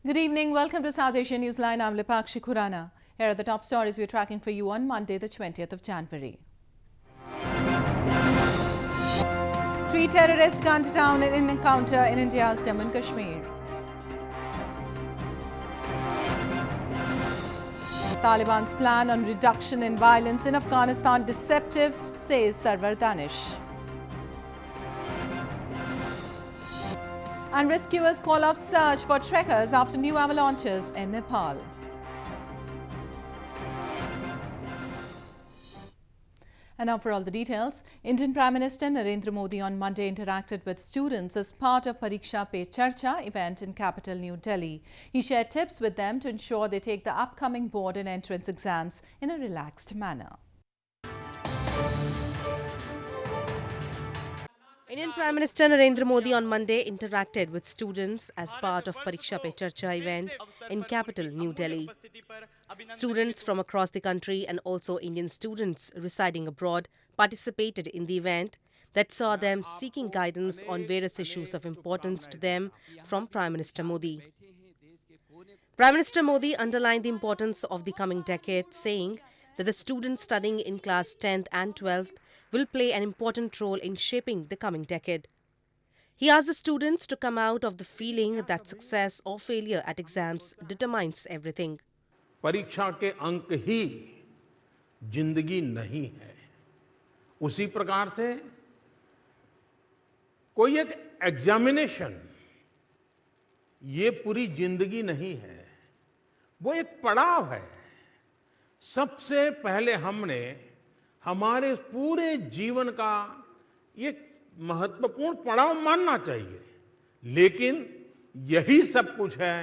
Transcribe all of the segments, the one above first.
Good evening. Welcome to South Asia Newsline. I'm Lipakshi Khurana. Here are the top stories we're tracking for you on Monday, the 20th of January. 3 terrorists gunned down in an encounter in India's Jammu and Kashmir. Taliban's plan on reduction in violence in Afghanistan deceptive, says Sarwar Danish. And rescuers call off search for trekkers after new avalanches in Nepal. And now for all the details. Indian Prime Minister Narendra Modi on Monday interacted with students as part of Pariksha Pe Charcha event in capital New Delhi. He shared tips with them to ensure they take the upcoming board and entrance exams in a relaxed manner. Indian Prime Minister Narendra Modi on Monday interacted with students as part of Pariksha Pe Charcha event in capital New Delhi. Students from across the country and also Indian students residing abroad participated in the event that saw them seeking guidance on various issues of importance to them from Prime Minister Modi. Prime Minister Modi underlined the importance of the coming decade, saying that the students studying in class 10th and 12th will play an important role in shaping the coming decade. He asked the students to come out of the feeling that success or failure at exams determines everything. परीक्षा के अंक ही जिंदगी नहीं है। उसी प्रकार से कोई एक एग्जामिनेशन ये पूरी जिंदगी नहीं है, वो एक पड़ाव है। सबसे पहले हमने हमारे पूरे जीवन का ये महत्वपूर्ण पड़ाव मानना चाहिए, लेकिन यही सब कुछ है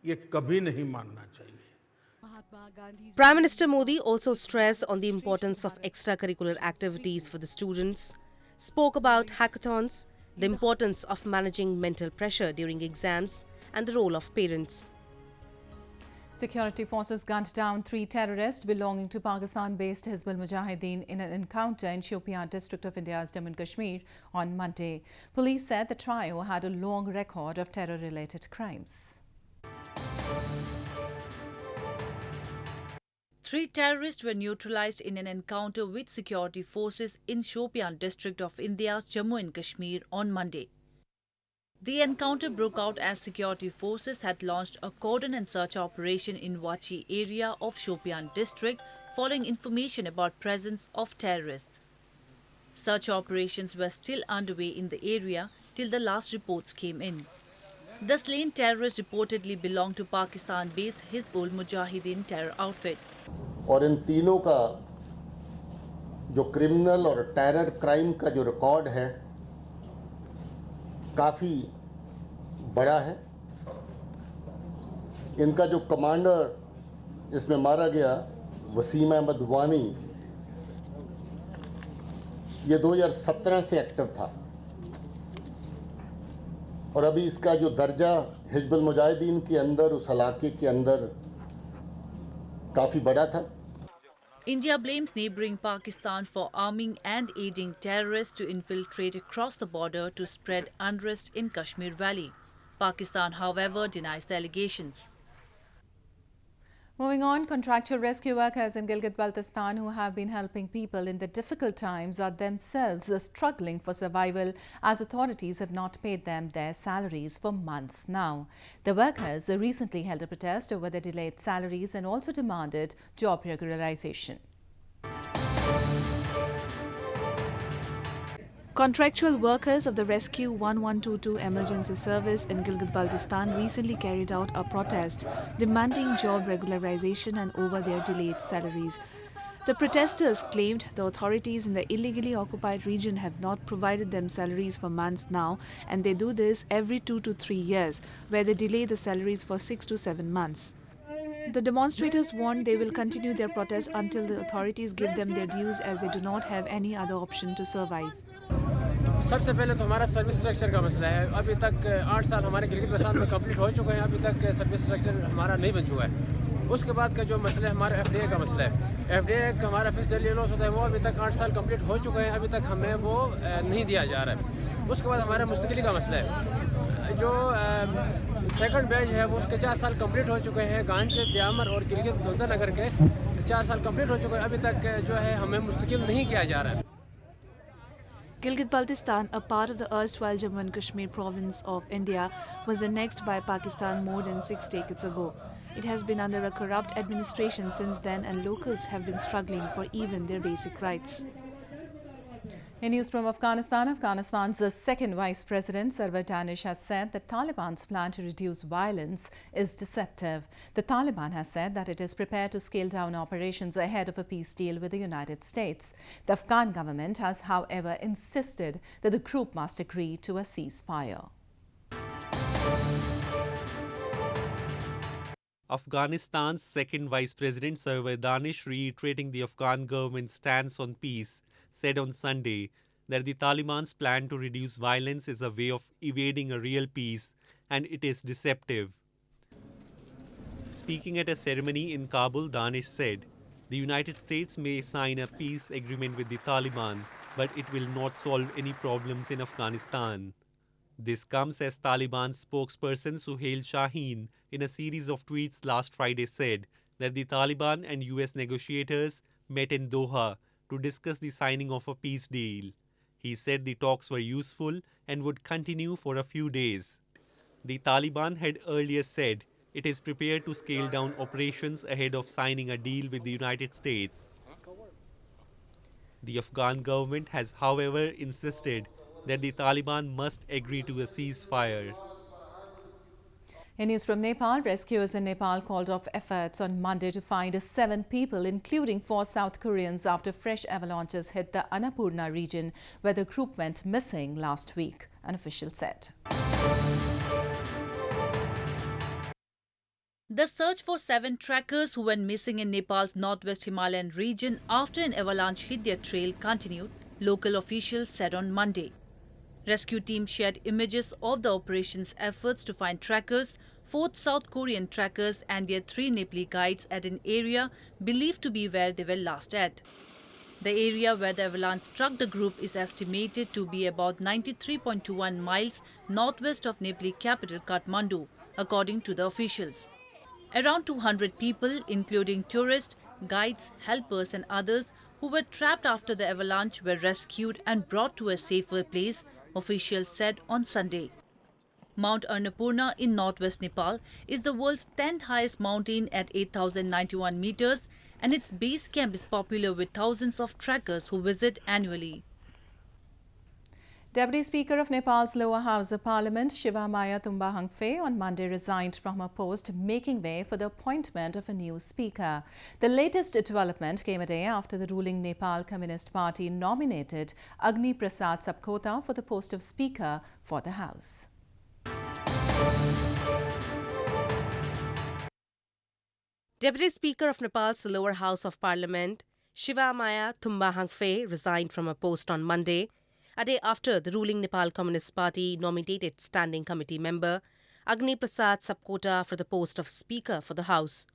ये कभी नहीं मानना चाहिए। Prime Minister Modi also stressed on the importance of extracurricular activities for the students, spoke about hackathons, the importance of managing mental pressure during exams, and the role of parents. Security forces gunned down 3 terrorists belonging to Pakistan-based Hizbul Mujahideen in an encounter in Shopian district of India's Jammu and Kashmir on Monday. Police said the trio had a long record of terror-related crimes. 3 terrorists were neutralized in an encounter with security forces in Shopian district of India's Jammu and Kashmir on Monday. The encounter broke out as security forces had launched a cordon and search operation in Wachi area of Shopian district following information about presence of terrorists. Search operations were still underway in the area till the last reports came in. The slain terrorists reportedly belonged to Pakistan-based Hizbul Mujahideen terror outfit. और इन तीनों का जो criminal और terror crime का जो record है काफ़ी बड़ा है। इनका जो कमांडर इसमें मारा गया वसीम अहमद वानी, ये 2017 से एक्टिव था और अभी इसका जो दर्जा हिजबुल मुजाहिदीन के अंदर उस इलाके के अंदर काफ़ी बड़ा था। India blames neighbouring Pakistan for arming and aiding terrorists to infiltrate across the border to spread unrest in Kashmir Valley. Pakistan, however, denies the allegations. Moving on, contractual rescue workers in Gilgit-Baltistan who have been helping people in the difficult times are themselves struggling for survival as authorities have not paid them their salaries for months now. The workers recently held a protest over the delayed salaries and also demanded job regularization. Contractual workers of the Rescue 1122 emergency service in Gilgit-Baltistan recently carried out a protest demanding job regularization and over their delayed salaries. The protesters claimed the authorities in the illegally occupied region have not provided them salaries for months now, and they do this every 2 to 3 years, where they delay the salaries for 6 to 7 months. The demonstrators warned they will continue their protest until the authorities give them their dues, as they do not have any other option to survive. सबसे पहले तो हमारा service structure का मसला है। अभी तक 8 साल हमारे गिलगित-बल्तिस्तान में कंप्लीट हो चुके हैं, अभी तक सर्विस स्ट्रक्चर हमारा नहीं बन चुका है। उसके बाद का जो मसला है हमारा एफडीए का मसला है। एफडीए का हमारा फीस डेली लॉस होता है, वो अभी तक 8 साल कंप्लीट हो चुके हैं, अभी तक हमें वो नहीं दिया जा रहा है। उसके बाद हमारा मुस्तकिली का मसला है। जो सेकंड बैच है वो उसके 4 साल कंप्लीट हो चुके हैं। गांचे, द्यामर और गिलगित नगर के 4 साल कंप्लीट हो चुके हैं। अभी तक जो है हमें मुस्तकिल नहीं किया जा रहा है। Gilgit-Baltistan, a part of the erstwhile Jammu and Kashmir province of India, was annexed by Pakistan more than 6 decades ago. It has been under a corrupt administration since then, and locals have been struggling for even their basic rights. In news from Afghanistan, Afghanistan's second Vice President Sarwar Danish has said that Taliban's plan to reduce violence is deceptive. The Taliban has said that it is prepared to scale down operations ahead of a peace deal with the United States. The Afghan government has, however, insisted that the group must agree to a ceasefire. Afghanistan's second Vice President Sarwar Danish, reiterating the Afghan government's stance on peace, said on Sunday that the Taliban's plan to reduce violence is a way of evading a real peace and it is deceptive. Speaking at a ceremony in Kabul, Danish said, the United States may sign a peace agreement with the Taliban, but it will not solve any problems in Afghanistan. This comes as Taliban's spokesperson Suhail Shaheen, in a series of tweets last Friday, said that the Taliban and US negotiators met in Doha to discuss the signing of a peace deal. He said the talks were useful and would continue for a few days. The Taliban had earlier said it is prepared to scale down operations ahead of signing a deal with the United States. The Afghan government has, however, insisted that the Taliban must agree to a ceasefire. In news from Nepal, rescuers in Nepal called off efforts on Monday to find 7 people, including 4 South Koreans, after fresh avalanches hit the Annapurna region, where the group went missing last week, an official said. The search for 7 trackers who went missing in Nepal's northwest Himalayan region after an avalanche hit their trail continued, local officials said on Monday. Rescue teams shared images of the operation's efforts to find trackers, 4 South Korean trackers and their 3 Nepali guides at an area believed to be where they were last at. The area where the avalanche struck the group is estimated to be about 93.21 miles northwest of Nepali capital Kathmandu, according to the officials. Around 200 people, including tourists, guides, helpers and others who were trapped after the avalanche, were rescued and brought to a safer place, officials said on Sunday. Mount Annapurna in northwest Nepal is the world's 10th highest mountain at 8,091 meters, and its base camp is popular with thousands of trekkers who visit annually. Deputy Speaker of Nepal's lower house of parliament, Shiva Maya Tumbahangfe, on Monday resigned from her post, making way for the appointment of a new speaker. The latest development came a day after the ruling Nepal Communist Party nominated Agni Prasad Sapkota for the post of speaker for the house. Deputy Speaker of Nepal's lower house of parliament, Shiva Maya Tumbahangfe, resigned from her post on Monday, a day after the ruling Nepal Communist Party nominated standing committee member Agni Prasad Sapkota for the post of Speaker for the House.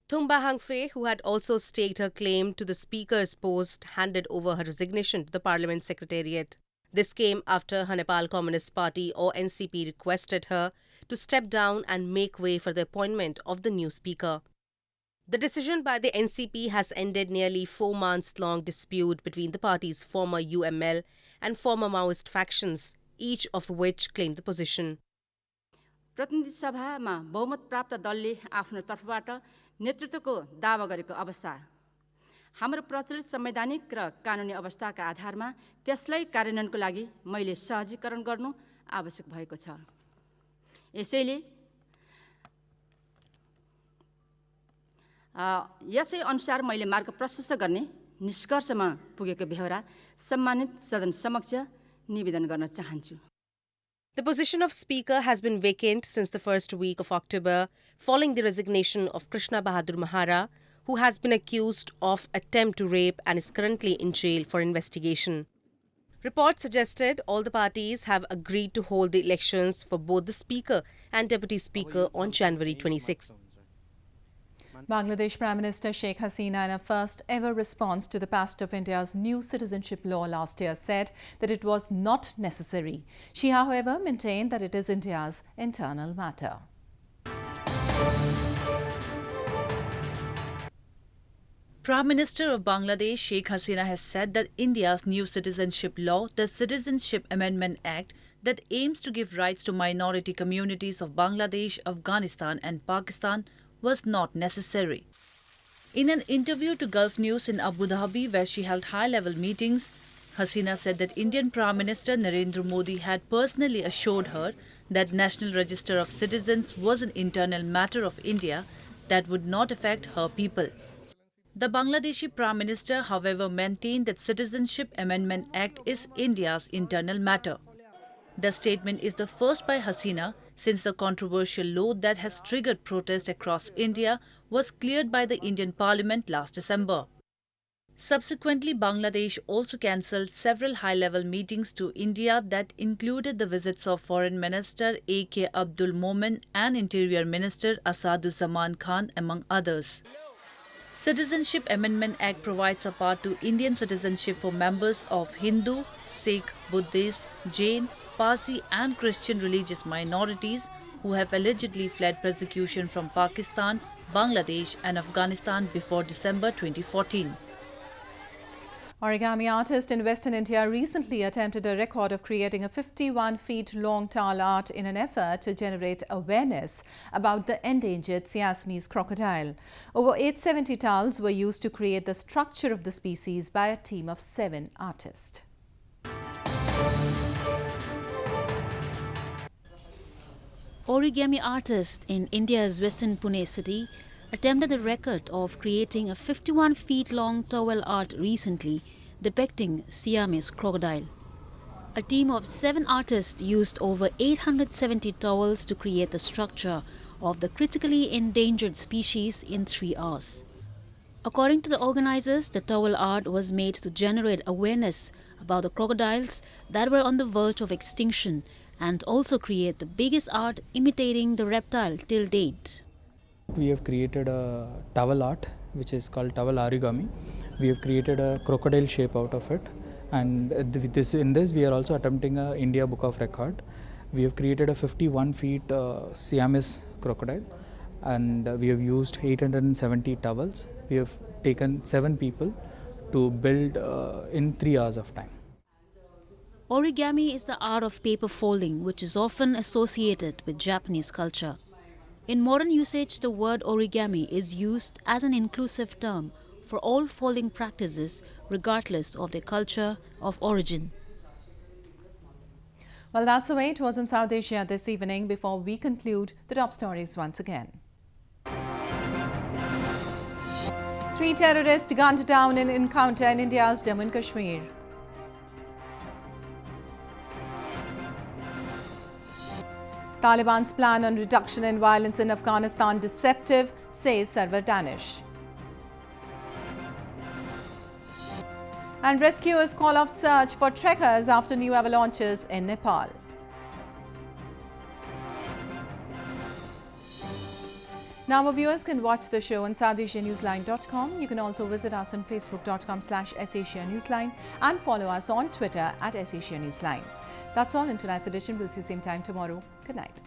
Tumbahangfe, who had also staked her claim to the Speaker's post, handed over her resignation to the Parliament Secretariat. This came after her Nepal Communist Party or NCP requested her to step down and make way for the appointment of the new Speaker. The decision by the NCP has ended nearly 4 months-long dispute between the party's former UML and former Maoist factions, each of which claimed the position. प्रतिनिधि सभामा बहुमत प्राप्त दलले आफ्नो तर्फबाट नेतृत्वको दावा गरेको अवस्था हाम्रो प्रचलित संवैधानिक र कानुनी अवस्थाका आधारमा त्यसलाई कार्यान्वयनको लागि मैले सहजीकरण गर्नु आवश्यक भएको छ। यसैले यसै अनुसार मैले मार्ग प्रशस्त गर्ने निष्कर्षमा पुगेको बेहोरा सम्मानित सदन समक्ष निवेदन गर्न चाहन्छु। The position of Speaker has been vacant since the first week of October, following the resignation of Krishna Bahadur Mahara, who has been accused of attempt to rape and is currently in jail for investigation. Reports suggested all the parties have agreed to hold the elections for both the Speaker and Deputy Speaker on January 26. Bangladesh Prime Minister Sheikh Hasina, in her first ever response to the passage of India's new citizenship law last year, said that it was not necessary. She, however, maintained that it is India's internal matter. Prime Minister of Bangladesh Sheikh Hasina has said that India's new citizenship law, the Citizenship Amendment Act, that aims to give rights to minority communities of Bangladesh, Afghanistan and Pakistan, was not necessary. In an interview to Gulf News in Abu Dhabi, where she held high-level meetings, Hasina said that Indian Prime Minister Narendra Modi had personally assured her that National Register of Citizens was an internal matter of India that would not affect her people. The Bangladeshi Prime Minister, however, maintained that Citizenship Amendment Act is India's internal matter. The statement is the first by Hasina since the controversial law that has triggered protest across India was cleared by the Indian Parliament last December. Subsequently, Bangladesh also cancelled several high-level meetings to India that included the visits of Foreign Minister A.K. Abdul Momen and Interior Minister Asaduzaman Khan, among others. Citizenship Amendment Act provides a path to Indian citizenship for members of Hindu, Sikh, Buddhist, Jain, Parsi and Christian religious minorities who have allegedly fled persecution from Pakistan, Bangladesh and Afghanistan before December 2014. Origami artist in Western India recently attempted a record of creating a 51-feet-long towel art in an effort to generate awareness about the endangered Siamese crocodile. Over 870 towels were used to create the structure of the species by a team of 7 artists. Origami artist in India's western Pune city attempted the record of creating a 51-feet-long towel art recently depicting Siamese crocodile. A team of 7 artists used over 870 towels to create the structure of the critically endangered species in 3 hours. According to the organizers, the towel art was made to generate awareness about the crocodiles that were on the verge of extinction and also create the biggest art imitating the reptile till date. We have created a towel art which is called towel origami. We have created a crocodile shape out of it, and in this we are also attempting a India Book of Record. We have created a 51-feet Siamese crocodile, and we have used 870 towels. We have taken 7 people to build in 3 hours of time. Origami is the art of paper folding, which is often associated with Japanese culture. In modern usage, the word origami is used as an inclusive term for all folding practices, regardless of their culture of origin. Well, that's the way it was in South Asia this evening. Before we conclude, the top stories once again. 3 terrorists gunned down in encounter in India's Jammu and Kashmir. Taliban's plan on reduction in violence in Afghanistan deceptive, says Sarwar Danish. And rescuers call off search for trekkers after new avalanches in Nepal. Now our viewers can watch the show on SouthAsiaNewsline.com. You can also visit us on Facebook.com/SAsiaNewsline and follow us on Twitter @SAsiaNewsline. That's all in tonight's edition. We'll see you same time tomorrow. Good night.